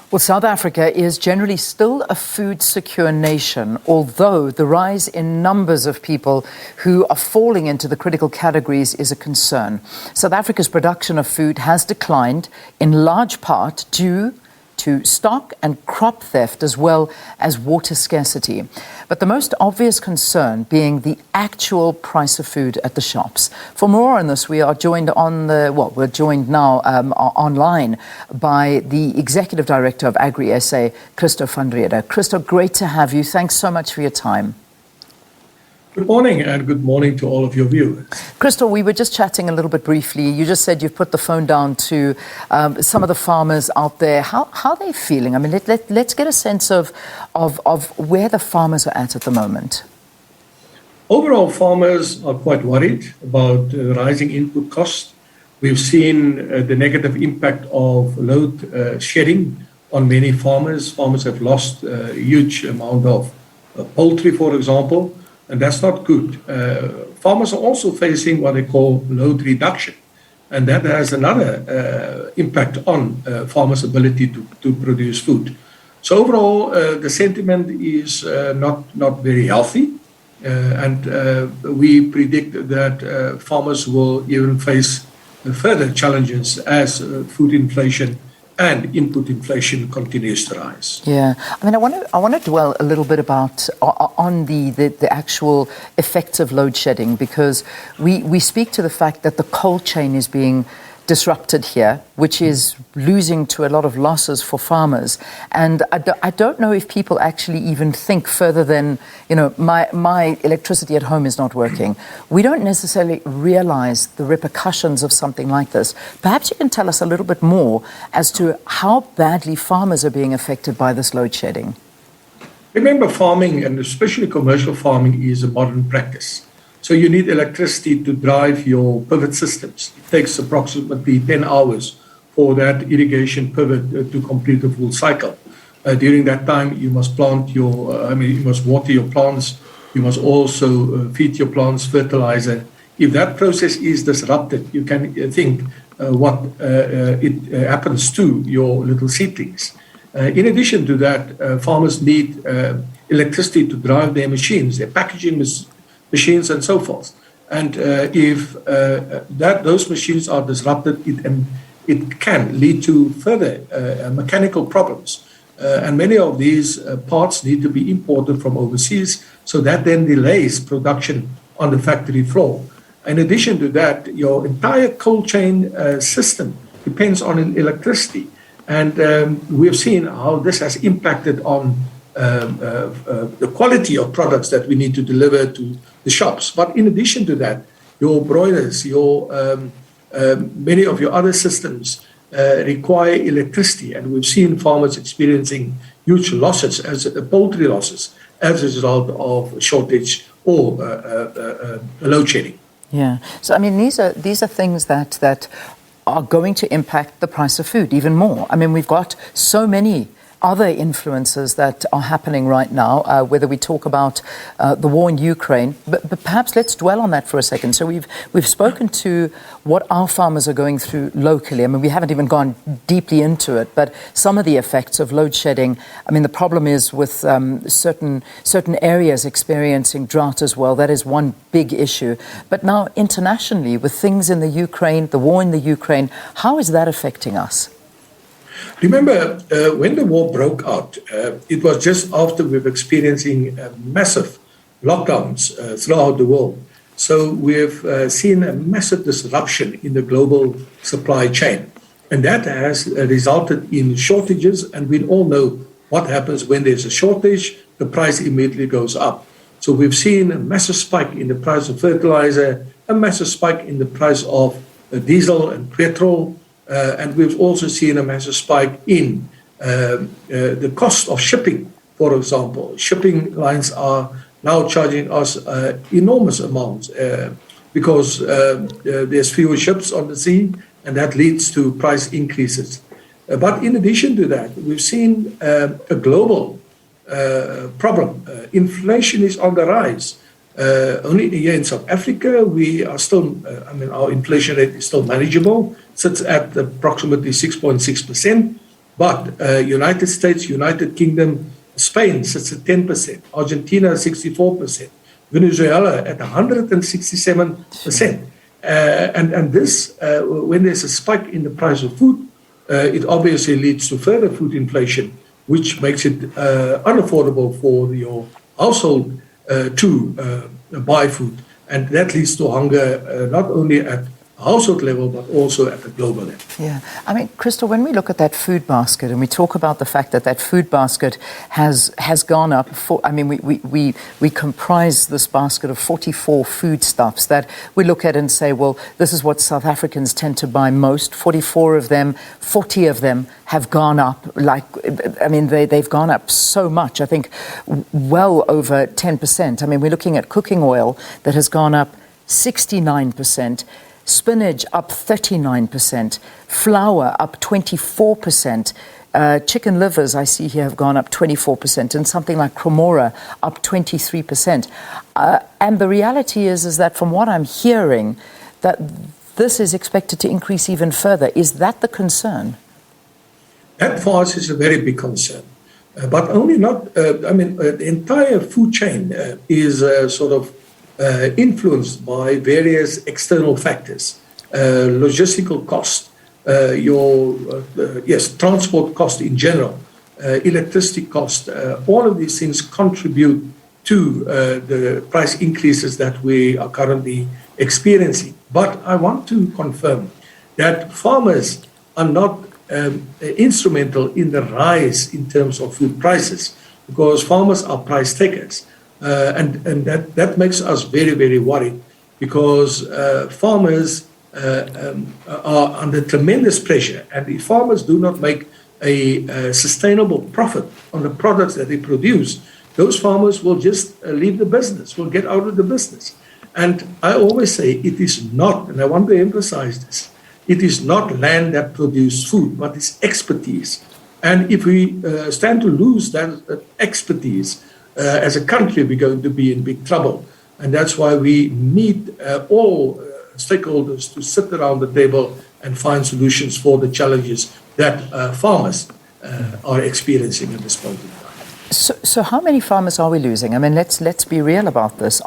Well, South Africa is generally still a food secure nation, although the rise in numbers of people who are falling into the critical categories is a concern. South Africa's production of food has declined in large part due to stock and crop theft as well as water scarcity. But the most obvious concern being the actual price of food at the shops. For more on this, we are joined we're joined now online by the Executive Director of AgriSA, Christo van Rheede. Christo, great to have you. Thanks so much for your time. Good morning, and good morning to all of your viewers. Christo, we were just chatting a little bit briefly. You just said you've put the phone down to some of the farmers out there. How are they feeling? I mean, let's get a sense of where the farmers are at the moment. Overall, farmers are quite worried about rising input costs. We've seen the negative impact of load shedding on many farmers. Farmers have lost a huge amount of poultry, for example. And that's not good. Farmers are also facing what they call load reduction. And that has another impact on farmers' ability to produce food. So overall, the sentiment is not very healthy. And we predict that farmers will even face further challenges as food inflation and input inflation continues to rise. Yeah, I mean, I want to dwell a little bit about on the actual effects of load shedding, because we speak to the fact that the cold chain is being disrupted here, which is losing to a lot of losses for farmers. And I don't know if people actually even think further than, my electricity at home is not working. We don't necessarily realize the repercussions of something like this. Perhaps you can tell us a little bit more as to how badly farmers are being affected by this load shedding. Remember, farming, and especially commercial farming, is a modern practice. So you need electricity to drive your pivot systems. It takes approximately 10 hours for that irrigation pivot to complete the full cycle. During that time, you must you must water your plants. You must also feed your plants fertilizer. If that process is disrupted, you can think what it happens to your little seedlings. In addition to that, farmers need electricity to drive their machines, their packaging machines and so forth. And if those machines are disrupted, it can lead to further mechanical problems. And many of these parts need to be imported from overseas, so that then delays production on the factory floor. In addition to that, your entire cold chain system depends on electricity. And we've seen how this has impacted on the quality of products that we need to deliver to the shops. But in addition to that, your broilers, many of your other systems require electricity, and we've seen farmers experiencing huge losses, poultry losses, as a result of shortage or load shedding. Yeah. So I mean, these are things that are going to impact the price of food even more. I mean, we've got so many other influences that are happening right now, whether we talk about the war in Ukraine, but perhaps let's dwell on that for a second. So we've spoken to what our farmers are going through locally. I mean, we haven't even gone deeply into it, but some of the effects of load shedding. I mean, the problem is with certain areas experiencing drought as well. That is one big issue. But now internationally, with things in the Ukraine, the war in the Ukraine, how is that affecting us? Remember, when the war broke out, it was just after we were experiencing massive lockdowns throughout the world. So we've seen a massive disruption in the global supply chain. And that has resulted in shortages. And we all know what happens when there's a shortage, the price immediately goes up. So we've seen a massive spike in the price of fertilizer, a massive spike in the price of diesel and petrol. And we've also seen a massive spike in the cost of shipping, for example. Shipping lines are now charging us enormous amounts because there's fewer ships on the sea, and that leads to price increases. But in addition to that, we've seen a global problem. Inflation is on the rise. Only here in South Africa, we are still, our inflation rate is still manageable, sits at approximately 6.6%. But United States, United Kingdom, Spain sits at 10%, Argentina 64%, Venezuela at 167%. And this, when there's a spike in the price of food, it obviously leads to further food inflation, which makes it unaffordable for your household to buy food. And that leads to hunger, not only at household level, but also at the global level. Yeah. I mean, Christo, when we look at that food basket and we talk about the fact that that food basket has gone up, we comprise this basket of 44 foodstuffs that we look at and say, well, this is what South Africans tend to buy most. 44 of them, 40 of them have gone up. They've gone up so much, I think well over 10%. I mean, we're looking at cooking oil that has gone up 69%. Spinach up 39%, flour up 24%, chicken livers I see here have gone up 24%, and something like cremora up 23%. And the reality is that from what I'm hearing, that this is expected to increase even further. Is that the concern? That for us is a very big concern. But only not, the entire food chain is influenced by various external factors, logistical cost, transport cost in general, electricity cost. All of these things contribute to the price increases that we are currently experiencing. But I want to confirm that farmers are not instrumental in the rise in terms of food prices, because farmers are price takers. And that makes us very, very worried, because farmers are under tremendous pressure. And if farmers do not make a sustainable profit on the products that they produce, those farmers will just leave the business, will get out of the business. And I always say it is not, and I want to emphasize this, it is not land that produces food, but it's expertise. And if we stand to lose that expertise, as a country, we're going to be in big trouble. And that's why we need all stakeholders to sit around the table and find solutions for the challenges that farmers are experiencing at this point in time. So how many farmers are we losing? I mean, let's be real about this.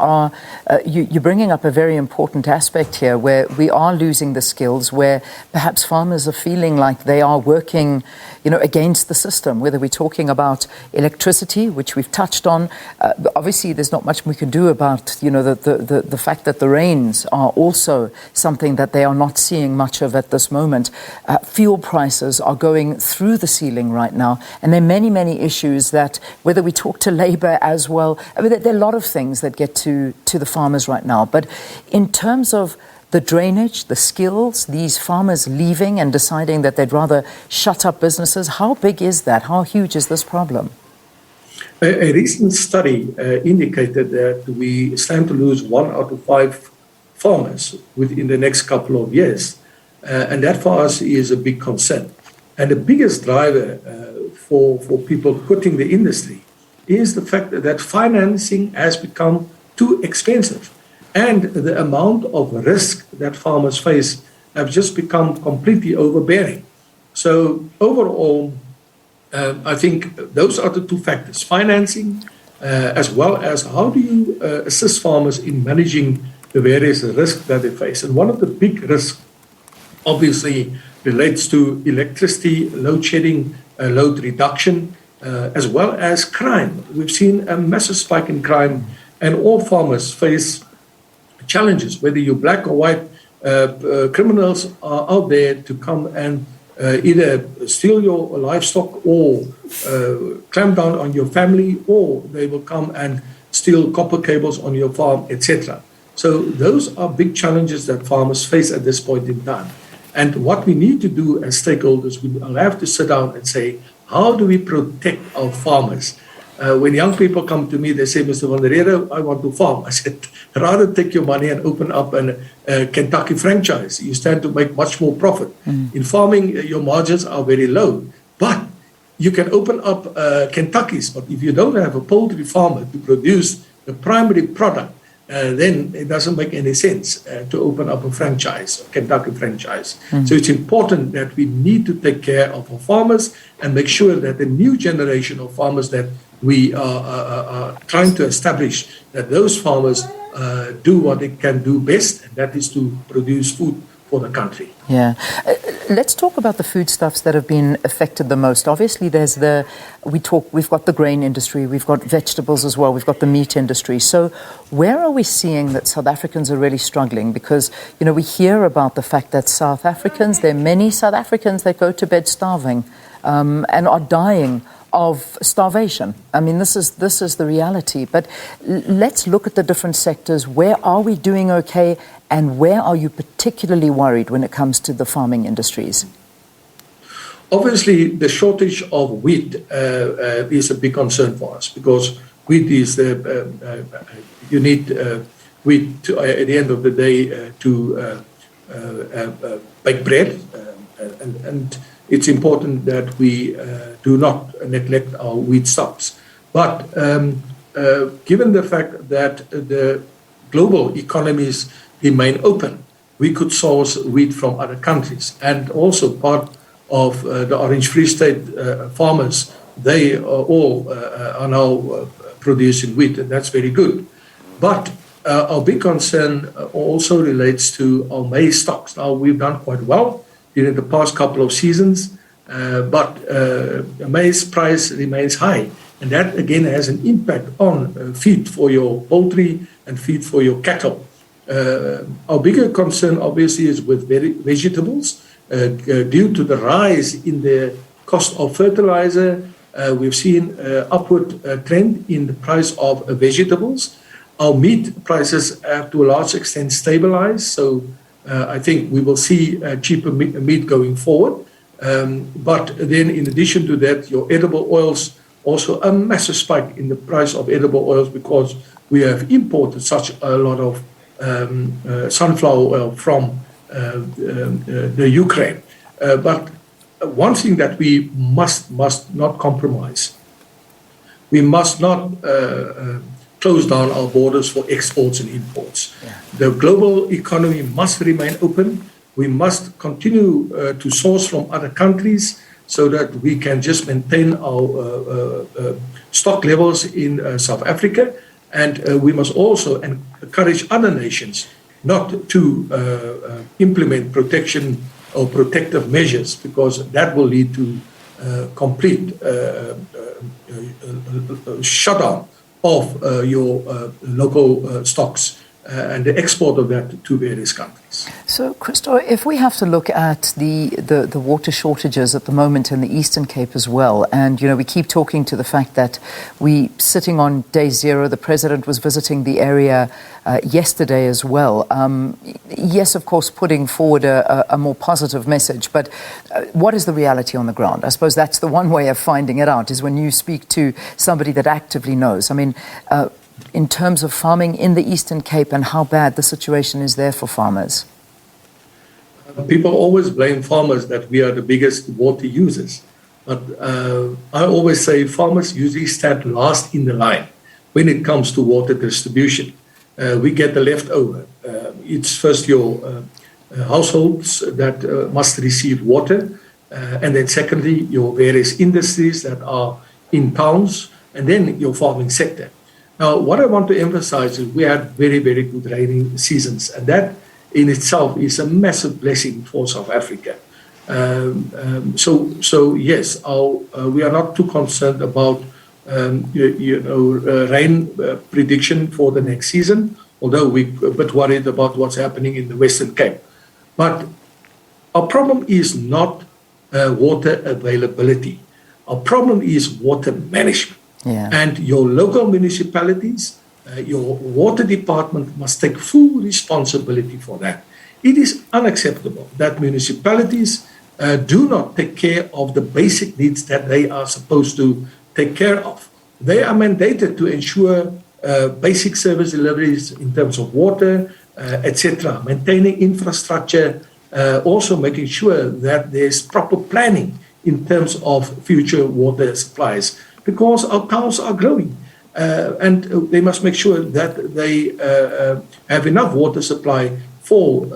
You're bringing up a very important aspect here, where we are losing the skills, where perhaps farmers are feeling like they are working, against the system. Whether we're talking about electricity, which we've touched on, obviously there's not much we can do about, the fact that the rains are also something that they are not seeing much of at this moment. Fuel prices are going through the ceiling right now, and there are many, many issues that, whether we talk to labor as well, there are a lot of things that get to the farmers right now. But in terms of the drainage, the skills, these farmers leaving and deciding that they'd rather shut up businesses, how big is that? How huge is this problem? A recent study indicated that we stand to lose 1 out of 5 farmers within the next couple of years. And that for us is a big concern. And the biggest driver for people quitting the industry is the fact that financing has become too expensive. And the amount of risk that farmers face have just become completely overbearing. So overall, I think those are the two factors: financing, as well as how do you assist farmers in managing the various risks that they face. And one of the big risks obviously relates to electricity, load shedding, load reduction, as well as crime. We've seen a massive spike in crime, and all farmers face challenges, whether you're black or white. Criminals are out there to come and either steal your livestock or clamp down on your family, or they will come and steal copper cables on your farm, etc. So those are big challenges that farmers face at this point in time. And what we need to do as stakeholders, we'll have to sit down and say, how do we protect our farmers? When young people come to me, they say, Mr. Van der Rheede, I want to farm. I said, rather take your money and open up a Kentucky franchise. You stand to make much more profit. In farming, your margins are very low. But you can open up Kentucky's. But if you don't have a poultry farmer to produce the primary product then it doesn't make any sense to open up a franchise, a Kentucky franchise. So it's important that we need to take care of our farmers and make sure that the new generation of farmers that we are trying to establish, that those farmers do what they can do best, and that is to produce food for the country. Yeah. Let's talk about the foodstuffs that have been affected the most. Obviously, we've got the grain industry, we've got vegetables as well, we've got the meat industry. So where are we seeing that South Africans are really struggling? Because, we hear about the fact that there are many South Africans that go to bed starving and are dying of starvation. I mean, this is the reality. But let's look at the different sectors. Where are we doing okay, and where are you particularly worried when it comes to the farming industries? Obviously, the shortage of wheat is a big concern for us, because wheat is you need wheat to, at the end of the day to bake bread, and it's important that we do not neglect our wheat stocks. But given the fact that the global economies remain open, we could source wheat from other countries. And also part of the Orange Free State farmers, they are now producing wheat, and that's very good. But our big concern also relates to our maize stocks. Now, we've done quite well during the past couple of seasons, but the maize price remains high, and that again has an impact on feed for your poultry and feed for your cattle. Our bigger concern obviously is with vegetables. Due to the rise in the cost of fertilizer, we've seen an upward trend in the price of vegetables. Our meat prices have to a large extent stabilized, so I think we will see cheaper meat going forward. But then in addition to that, your edible oils, also a massive spike in the price of edible oils, because we have imported such a lot of sunflower oil from the Ukraine. But one thing that we must not compromise, we must not close down our borders for exports and imports. Yeah. The global economy must remain open. We must continue to source from other countries so that we can just maintain our stock levels in South Africa. And we must also encourage other nations not to implement protection or protective measures, because that will lead to complete shutdown of your local stocks and the export of that to various countries. So, Christo, if we have to look at the water shortages at the moment in the Eastern Cape as well, and, we keep talking to the fact that we sitting on day zero, the President was visiting the area yesterday as well. Yes, of course, putting forward a more positive message, but what is the reality on the ground? I suppose that's the one way of finding it out, is when you speak to somebody that actively knows. I mean, in terms of farming in the Eastern Cape and how bad the situation is there for farmers? People always blame farmers that we are the biggest water users. But I always say farmers usually stand last in the line when it comes to water distribution. We get the leftover. It's first your households that must receive water, and then secondly, your various industries that are in towns, and then your farming sector. Now, what I want to emphasize is we had very, very good rainy seasons, and that in itself is a massive blessing for South Africa. So yes, we are not too concerned about rain prediction for the next season, although we're a bit worried about what's happening in the Western Cape. But our problem is not water availability. Our problem is water management. Yeah. And your local municipalities, your water department must take full responsibility for that. It is unacceptable that municipalities do not take care of the basic needs that they are supposed to take care of. They are mandated to ensure basic service deliveries in terms of water, etc., maintaining infrastructure, also making sure that there's proper planning in terms of future water supplies, because our towns are growing. And they must make sure that they have enough water supply for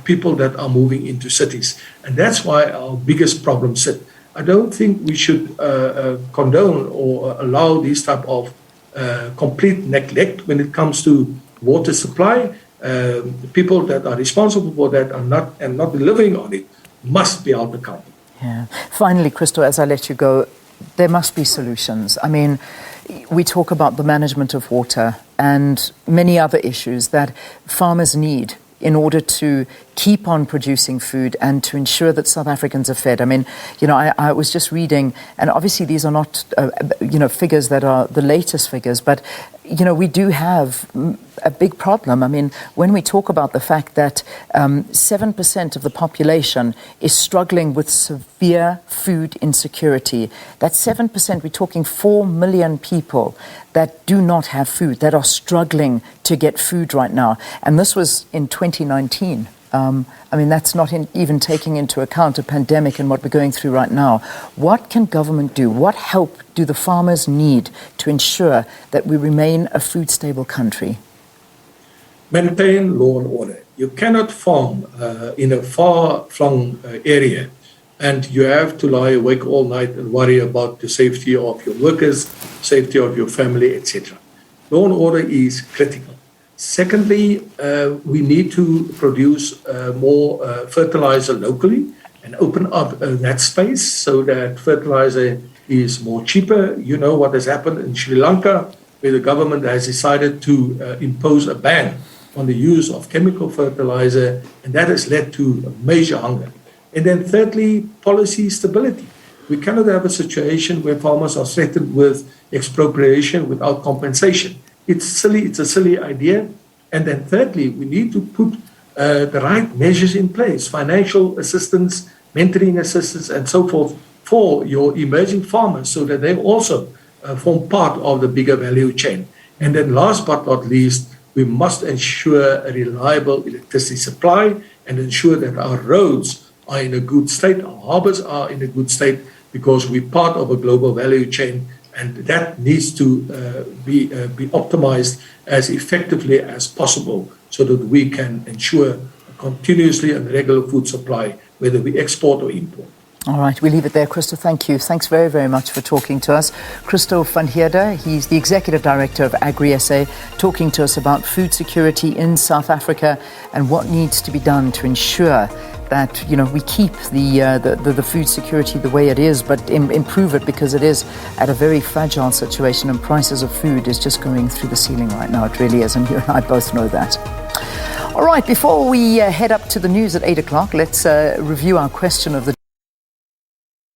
people that are moving into cities. And that's why our biggest problems sit. I don't think we should condone or allow these type of complete neglect when it comes to water supply. The people that are responsible for that are not delivering on it must be held accountable. Yeah. Finally, Christo, as I let you go, there must be solutions. I mean, we talk about the management of water and many other issues that farmers need in order to keep on producing food and to ensure that South Africans are fed. I mean, I was just reading, and obviously these are not, figures that are the latest figures, but, we do have a big problem. I mean, when we talk about the fact that 7% of the population is struggling with severe food insecurity, that 7%, we're talking 4 million people that do not have food, that are struggling to get food right now. And this was in 2019. I mean, that's not even taking into account a pandemic and what we're going through right now. What can government do? What help do the farmers need to ensure that we remain a food-stable country? Maintain law and order. You cannot farm in a far-flung area, and you have to lie awake all night and worry about the safety of your workers, safety of your family, etc. Law and order is critical. Secondly, we need to produce more fertilizer locally and open up that space so that fertilizer is more cheaper. You know what has happened in Sri Lanka, where the government has decided to impose a ban on the use of chemical fertilizer, and that has led to major hunger. And then thirdly, policy stability. We cannot have a situation where farmers are threatened with expropriation without compensation. It's silly. It's a silly idea. And then thirdly, we need to put the right measures in place, financial assistance, mentoring assistance, and so forth for your emerging farmers so that they also form part of the bigger value chain. And then last but not least, we must ensure a reliable electricity supply and ensure that our roads are in a good state, our harbors are in a good state, because we're part of a global value chain. And that needs to be optimized as effectively as possible so that we can ensure a continuously and regular food supply, whether we export or import. All right, we leave it there. Christo, thank you. Thanks very, very much for talking to us. Christo van Rheede, he's the Executive Director of AgriSA, talking to us about food security in South Africa and what needs to be done to ensure that we keep the food security the way it is, but improve it, because it is at a very fragile situation and prices of food is just going through the ceiling right now. It really is, and you and I both know that. All right, before we head up to the news at 8 o'clock, let's review our question of the